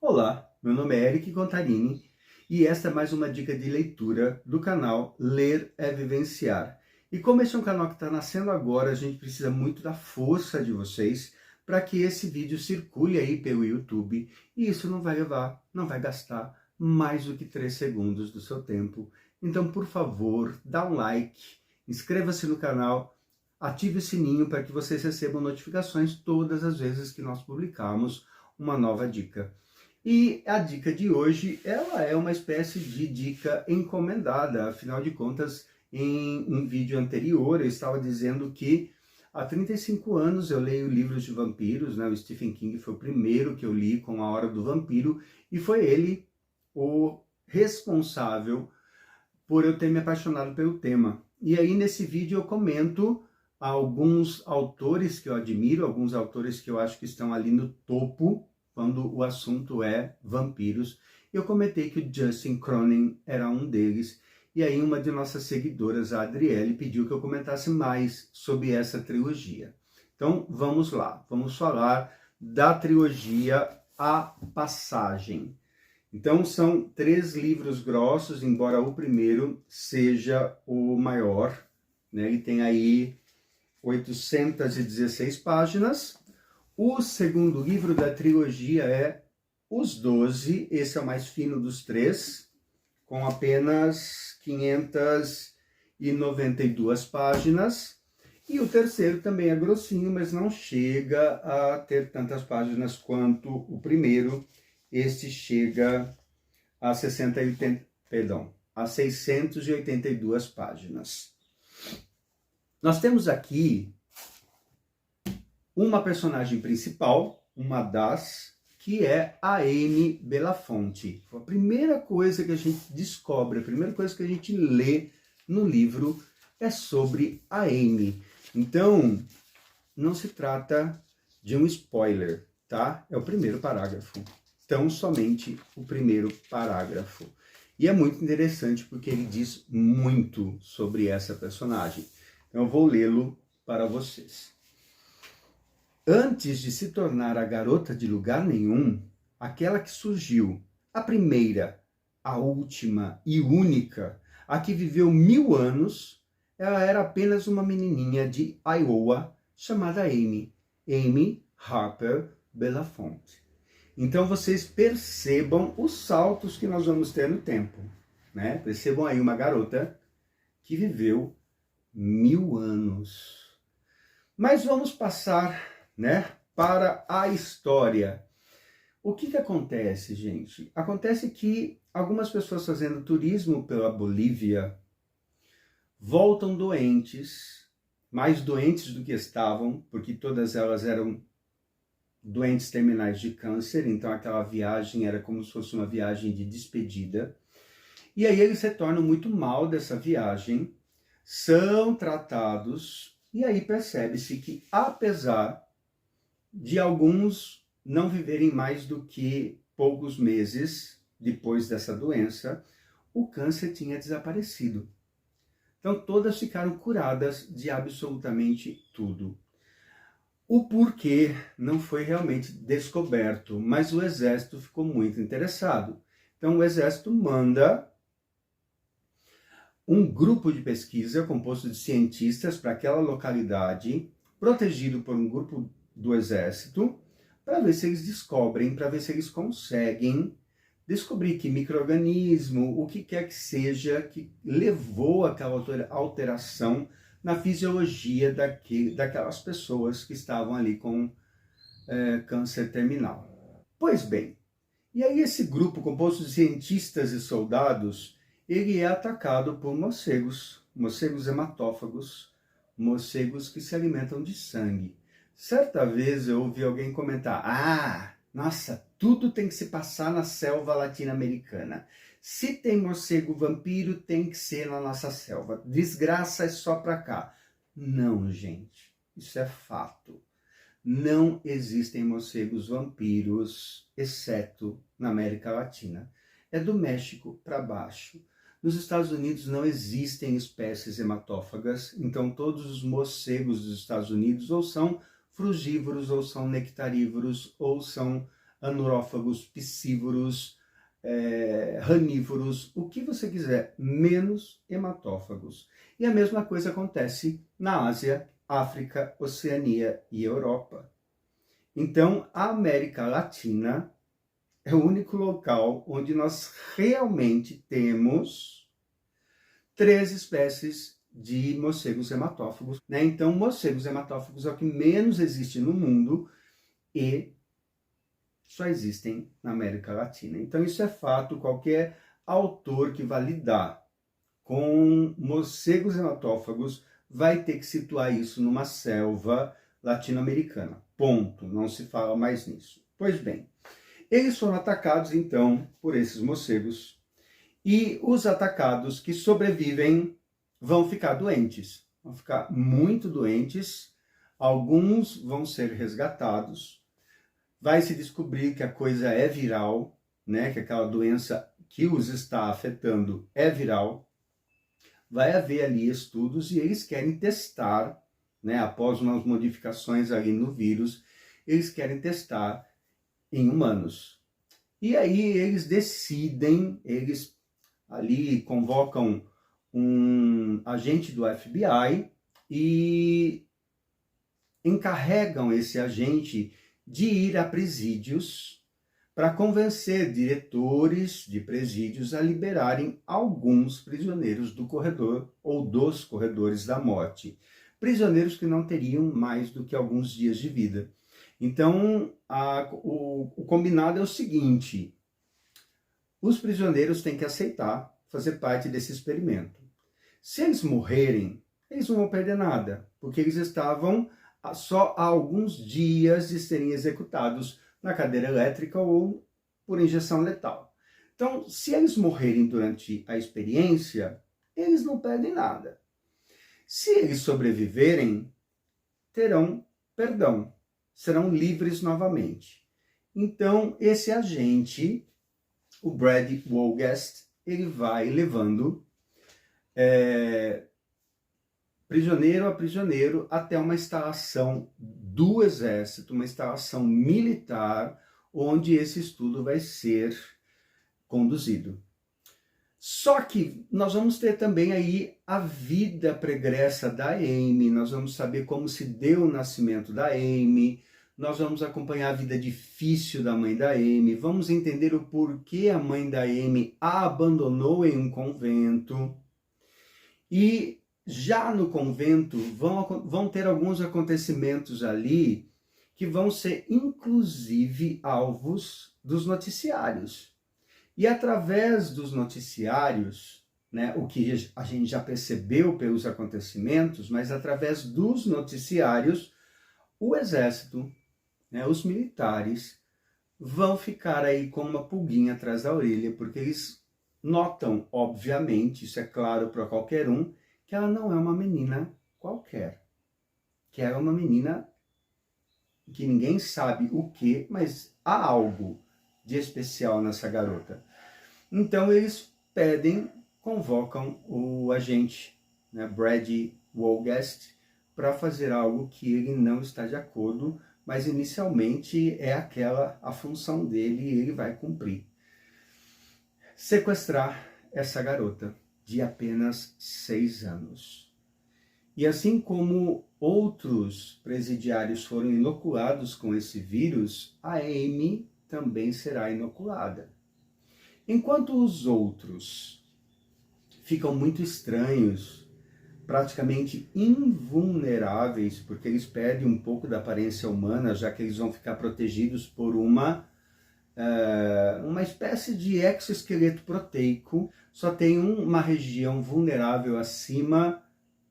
Olá, meu nome é Eric Contarini e esta é mais uma dica de leitura do canal Ler é Vivenciar. E como este é um canal que está nascendo agora, a gente precisa muito da força de vocês para que esse vídeo circule aí pelo YouTube e isso não vai gastar mais do que 3 segundos do seu tempo. Então, por favor, dá um like, inscreva-se no canal, ative o sininho para que vocês recebam notificações todas as vezes que nós publicarmos uma nova dica. E a dica de hoje, ela é uma espécie de dica encomendada, afinal de contas, em um vídeo anterior eu estava dizendo que há 35 anos eu leio livros de vampiros, né? O Stephen King foi o primeiro que eu li com A Hora do Vampiro, e foi ele o responsável por eu ter me apaixonado pelo tema. E aí nesse vídeo eu comento alguns autores que eu admiro, alguns autores que eu acho que estão ali no topo quando o assunto é vampiros. Eu comentei que o Justin Cronin era um deles, e aí uma de nossas seguidoras, a Adriele, pediu que eu comentasse mais sobre essa trilogia. Então vamos lá, vamos falar da trilogia A Passagem. Então são 3 livros grossos, embora o primeiro seja o maior, né? Ele tem aí 816 páginas. O segundo livro da trilogia é Os 12, esse é o mais fino dos 3, com apenas 592 páginas. E o terceiro também é grossinho, mas não chega a ter tantas páginas quanto o primeiro. Este chega a 682 páginas. Nós temos aqui uma personagem principal, uma das, que é a Amy Belafonte. A primeira coisa que a gente descobre, a primeira coisa que a gente lê no livro é sobre a Amy. Então, não se trata de um spoiler, tá? É o primeiro parágrafo. Então, somente o primeiro parágrafo. E é muito interessante porque ele diz muito sobre essa personagem. Então, eu vou lê-lo para vocês. Antes de se tornar a garota de lugar nenhum, aquela que surgiu, a primeira, a última e única, a que viveu 1000 anos, ela era apenas uma menininha de Iowa chamada Amy Harper Belafonte. Então vocês percebam os saltos que nós vamos ter no tempo, né? Percebam aí uma garota que viveu 1000 anos. Mas vamos passar, né, para a história. O que acontece, gente? Acontece que algumas pessoas fazendo turismo pela Bolívia voltam doentes, mais doentes do que estavam, porque todas elas eram doentes terminais de câncer, então aquela viagem era como se fosse uma viagem de despedida. E aí eles retornam muito mal dessa viagem, são tratados, e aí percebe-se que apesar de alguns não viverem mais do que poucos meses depois dessa doença, o câncer tinha desaparecido. Então todas ficaram curadas de absolutamente tudo. O porquê não foi realmente descoberto, mas o exército ficou muito interessado. Então o exército manda um grupo de pesquisa composto de cientistas para aquela localidade, protegido por um grupo do exército, para ver se eles descobrem, para ver se eles conseguem descobrir que micro-organismo, o que quer que seja, que levou aquela alteração na fisiologia daquelas pessoas que estavam ali com câncer terminal. Pois bem, e aí esse grupo composto de cientistas e soldados, ele é atacado por morcegos hematófagos, morcegos que se alimentam de sangue. Certa vez eu ouvi alguém comentar, nossa, tudo tem que se passar na selva latino-americana. Se tem morcego vampiro, tem que ser na nossa selva. Desgraça é só pra cá. Não, gente, isso é fato. Não existem morcegos vampiros, exceto na América Latina. É do México para baixo. Nos Estados Unidos não existem espécies hematófagas, então todos os morcegos dos Estados Unidos ou são frugívoros, ou são nectarívoros, ou são anurófagos, piscívoros, ranívoros, o que você quiser, menos hematófagos. E a mesma coisa acontece na Ásia, África, Oceania e Europa. Então, a América Latina é o único local onde nós realmente temos 3 espécies de morcegos hematófagos, né? Então, morcegos hematófagos é o que menos existe no mundo e só existem na América Latina. Então, isso é fato, qualquer autor que vai lidar com morcegos hematófagos vai ter que situar isso numa selva latino-americana. Ponto. Não se fala mais nisso. Pois bem, eles foram atacados, então, por esses morcegos, e os atacados que sobrevivem vão ficar doentes, vão ficar muito doentes, alguns vão ser resgatados, vai se descobrir que a coisa é viral, né, que aquela doença que os está afetando é viral, vai haver ali estudos e eles querem testar, né, após umas modificações ali no vírus, eles querem testar em humanos. E aí eles decidem, eles ali convocam um agente do FBI e encarregam esse agente de ir a presídios para convencer diretores de presídios a liberarem alguns prisioneiros do corredor ou dos corredores da morte. Prisioneiros que não teriam mais do que alguns dias de vida. Então, o combinado é o seguinte: os prisioneiros têm que aceitar fazer parte desse experimento. Se eles morrerem, eles não vão perder nada, porque eles estavam só há alguns dias de serem executados na cadeira elétrica ou por injeção letal. Então, se eles morrerem durante a experiência, eles não perdem nada. Se eles sobreviverem, terão perdão, serão livres novamente. Então, esse agente, o Brad Wolgast, ele vai levando prisioneiro a prisioneiro até uma instalação do exército, uma instalação militar, onde esse estudo vai ser conduzido. Só que nós vamos ter também aí a vida pregressa da Amy, nós vamos saber como se deu o nascimento da Amy, nós vamos acompanhar a vida difícil da mãe da Amy, vamos entender o porquê a mãe da Amy a abandonou em um convento. E já no convento vão ter alguns acontecimentos ali que vão ser inclusive alvos dos noticiários. E através dos noticiários, né, o que a gente já percebeu pelos acontecimentos, mas através dos noticiários, o exército, né, os militares, vão ficar aí com uma pulguinha atrás da orelha, porque eles notam, obviamente, isso é claro para qualquer um, que ela não é uma menina qualquer. Que ela é uma menina que ninguém sabe o que, mas há algo de especial nessa garota. Então eles convocam o agente, né, Brad Wolgast, para fazer algo que ele não está de acordo, mas inicialmente é a função dele e ele vai cumprir. Sequestrar essa garota de apenas 6 anos. E assim como outros presidiários foram inoculados com esse vírus, a Amy também será inoculada. Enquanto os outros ficam muito estranhos, praticamente invulneráveis, porque eles perdem um pouco da aparência humana, já que eles vão ficar protegidos por uma espécie de exoesqueleto proteico, só tem uma região vulnerável acima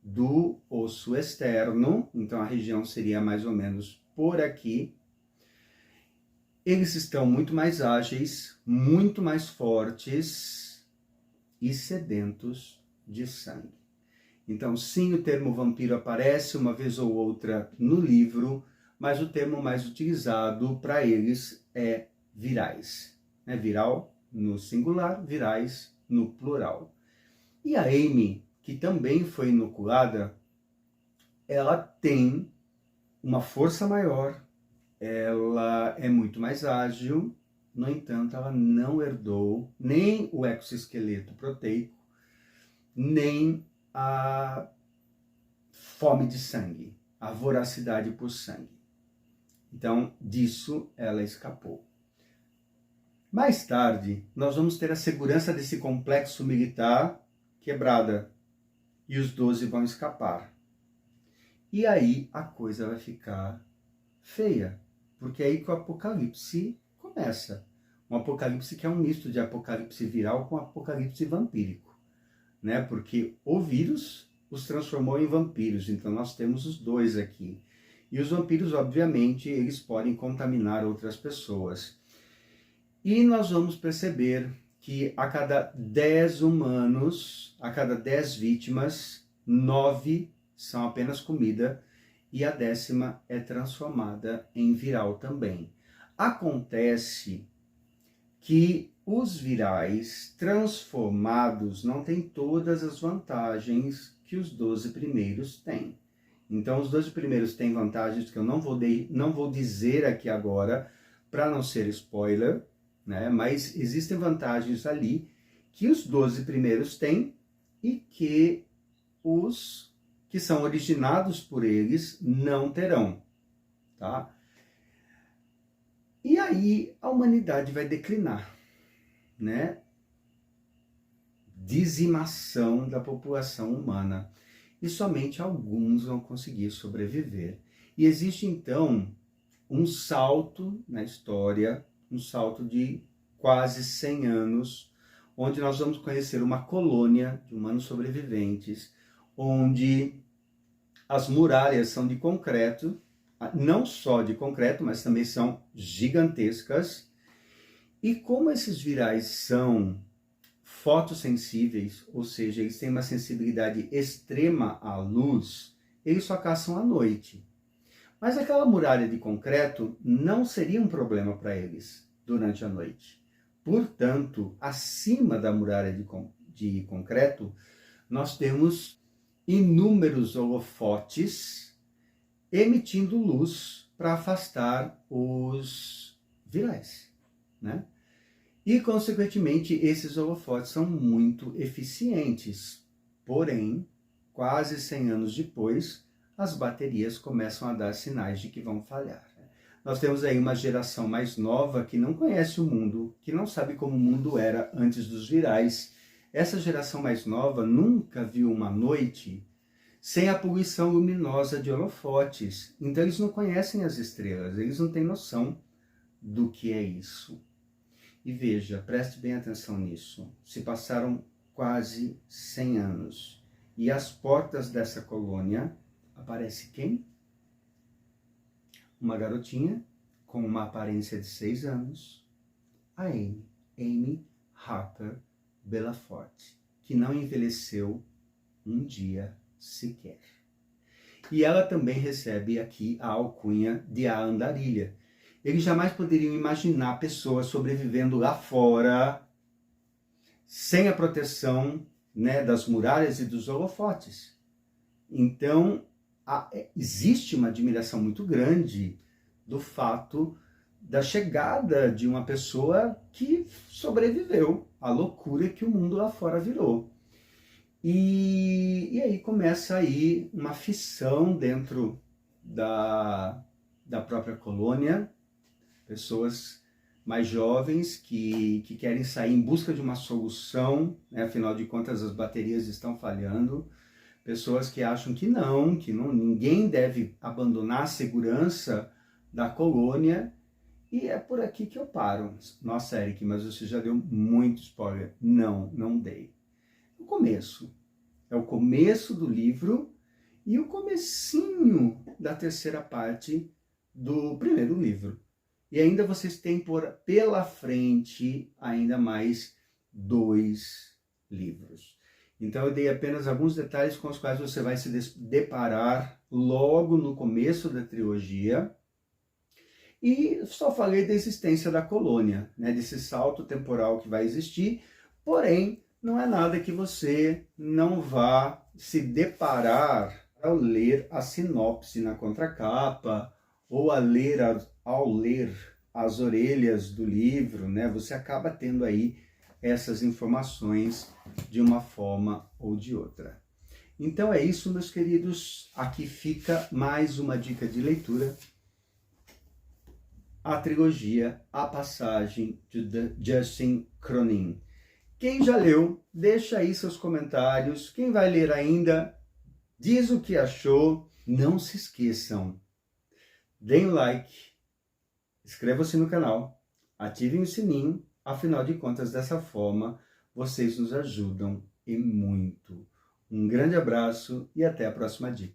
do osso externo, então a região seria mais ou menos por aqui. Eles estão muito mais ágeis, muito mais fortes e sedentos de sangue. Então, sim, o termo vampiro aparece uma vez ou outra no livro, mas o termo mais utilizado para eles é virais. É viral no singular, virais no plural. E a Amy, que também foi inoculada, ela tem uma força maior, ela é muito mais ágil, no entanto, ela não herdou nem o exoesqueleto proteico, nem a fome de sangue, a voracidade por sangue. Então, disso ela escapou. Mais tarde, nós vamos ter a segurança desse complexo militar quebrada e os 12 vão escapar. E aí a coisa vai ficar feia, porque é aí que o apocalipse começa. Um apocalipse que é um misto de apocalipse viral com apocalipse vampírico, né? Porque o vírus os transformou em vampiros, então nós temos os dois aqui. E os vampiros, obviamente, eles podem contaminar outras pessoas. E nós vamos perceber que a cada 10 humanos, a cada 10 vítimas, 9 são apenas comida e a 10ª é transformada em viral também. Acontece que os virais transformados não têm todas as vantagens que os 12 primeiros têm. Então, os 12 primeiros têm vantagens que eu não vou dizer aqui agora, para não ser spoiler, né? Mas existem vantagens ali que os 12 primeiros têm e que os que são originados por eles não terão, tá? E aí a humanidade vai declinar, né? Dizimação da população humana. E somente alguns vão conseguir sobreviver. E existe então um salto na história, um salto de quase 100 anos, onde nós vamos conhecer uma colônia de humanos sobreviventes, onde as muralhas são de concreto, não só de concreto, mas também são gigantescas. E como esses virais são fotossensíveis, ou seja, eles têm uma sensibilidade extrema à luz, eles só caçam à noite. Mas aquela muralha de concreto não seria um problema para eles durante a noite. Portanto, acima da muralha de concreto, nós temos inúmeros holofotes emitindo luz para afastar os virais, né? E, consequentemente, esses holofotes são muito eficientes. Porém, quase 100 anos depois, as baterias começam a dar sinais de que vão falhar. Nós temos aí uma geração mais nova que não conhece o mundo, que não sabe como o mundo era antes dos virais. Essa geração mais nova nunca viu uma noite sem a poluição luminosa de holofotes. Então eles não conhecem as estrelas, eles não têm noção do que é isso. E veja, preste bem atenção nisso. Se passaram quase 100 anos. E às portas dessa colônia aparece quem? Uma garotinha com uma aparência de 6 anos, a Amy Harper Belafonte, que não envelheceu um dia sequer. E ela também recebe aqui a alcunha de a andarilha. Eles jamais poderiam imaginar pessoas sobrevivendo lá fora sem a proteção, né, das muralhas e dos holofotes. Então, existe uma admiração muito grande do fato da chegada de uma pessoa que sobreviveu à loucura que o mundo lá fora virou. E aí começa aí uma fissão dentro da própria colônia, pessoas mais jovens que querem sair em busca de uma solução, né? Afinal de contas as baterias estão falhando, pessoas que acham que não, ninguém deve abandonar a segurança da colônia, e é por aqui que eu paro. Nossa, Eric, mas você já deu muito spoiler. Não dei. O começo. É o começo do livro e o comecinho da terceira parte do primeiro livro. E ainda vocês têm pela frente ainda mais 2 livros. Então eu dei apenas alguns detalhes com os quais você vai se deparar logo no começo da trilogia. E só falei da existência da colônia, né, desse salto temporal que vai existir, porém não é nada que você não vá se deparar ao ler a sinopse na contracapa, ou a ler ao ler as orelhas do livro, né, você acaba tendo aí essas informações de uma forma ou de outra. Então é isso, meus queridos. Aqui fica mais uma dica de leitura. A trilogia A Passagem de Justin Cronin. Quem já leu, deixa aí seus comentários. Quem vai ler ainda, diz o que achou. Não se esqueçam, deem um like, inscrevam-se no canal, ativem o sininho. Afinal de contas, dessa forma, vocês nos ajudam e muito. Um grande abraço e até a próxima dica.